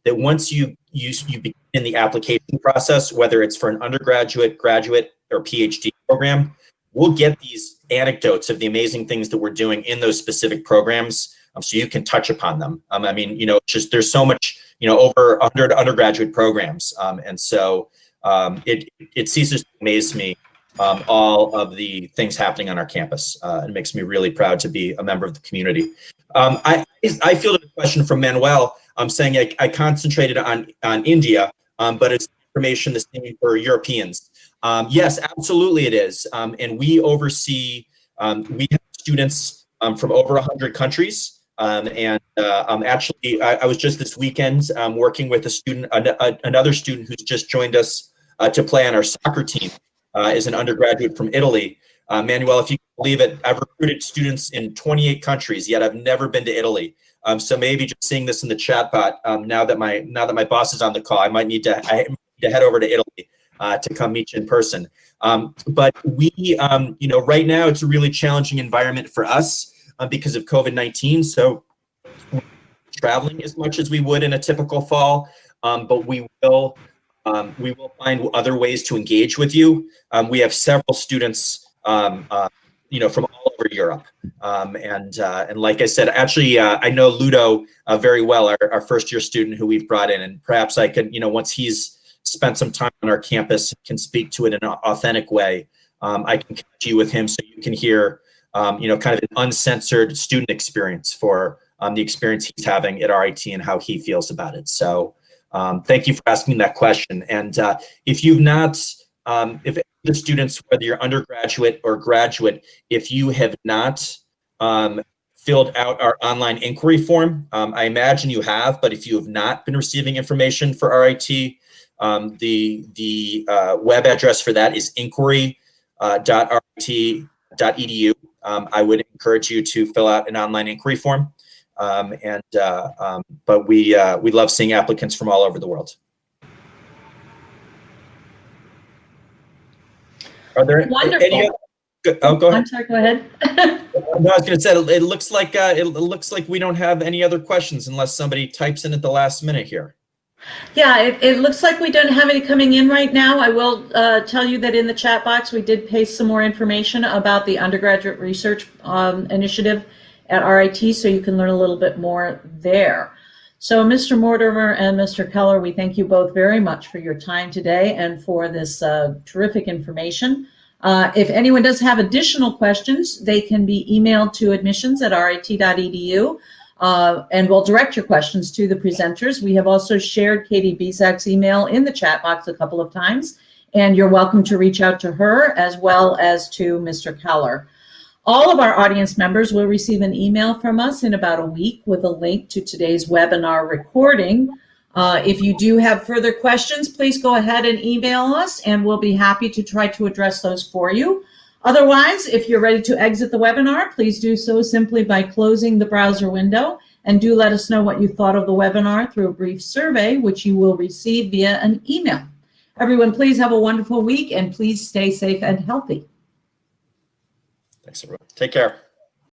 [SPEAKER 2] that once you begin the application process, whether it's for an undergraduate, graduate, or PhD program, we'll get these anecdotes of the amazing things that we're doing in those specific programs, so you can touch upon them. I mean, just there's so much, over 100 undergraduate programs, and so it ceases to amaze me. All of the things happening on our campus. It makes me really proud to be a member of the community. I fielded a question from Manuel saying I concentrated on India, but it's information the same for Europeans. Yes, absolutely it is. And we oversee, we have students from over 100 countries. Actually, I was just this weekend working with a student, another student who's just joined us to play on our soccer team. Is an undergraduate from Italy. Manuel, if you can believe it, I've recruited students in 28 countries, yet I've never been to Italy. So maybe just seeing this in the chat bot, now that my boss is on the call, I might need to head over to Italy to come meet you in person. But we, right now it's a really challenging environment for us because of COVID-19. So we're not traveling as much as we would in a typical fall, but we will find other ways to engage with you. We have several students, from all over Europe. And like I said, actually, I know Ludo very well, our first year student who we've brought in, and perhaps I could, once he's spent some time on our campus, can speak to it in an authentic way. I can connect you with him so you can hear, kind of an uncensored student experience for the experience he's having at RIT and how he feels about it. So. Thank you for asking that question. And if you've not, if the students, whether you're undergraduate or graduate, if you have not filled out our online inquiry form, I imagine you have, but if you have not been receiving information for RIT, the web address for that is inquiry.rit.edu. I would encourage you to fill out an online inquiry form. But we love seeing applicants from all over the world. Are there
[SPEAKER 1] Wonderful.
[SPEAKER 2] any other, oh, go ahead.
[SPEAKER 1] I'm sorry, go ahead.
[SPEAKER 2] No, I was going to say it looks like we don't have any other questions unless somebody types in at the last minute here.
[SPEAKER 1] Yeah, it looks like we don't have any coming in right now. I will tell you that in the chat box we did paste some more information about the undergraduate research initiative at RIT, so you can learn a little bit more there. So Mr. Mortimer and Mr. Keller, we thank you both very much for your time today and for this terrific information. If anyone does have additional questions, they can be emailed to admissions@rit.edu, and we'll direct your questions to the presenters. We have also shared Katie Bisak's email in the chat box a couple of times, and you're welcome to reach out to her as well as to Mr. Keller. All of our audience members will receive an email from us in about a week with a link to today's webinar recording. If you do have further questions, please go ahead and email us, and we'll be happy to try to address those for you. Otherwise, if you're ready to exit the webinar, please do so simply by closing the browser window, and do let us know what you thought of the webinar through a brief survey, which you will receive via an email. Everyone, please have a wonderful week, and please stay safe and healthy.
[SPEAKER 2] Thanks, everyone. Take care.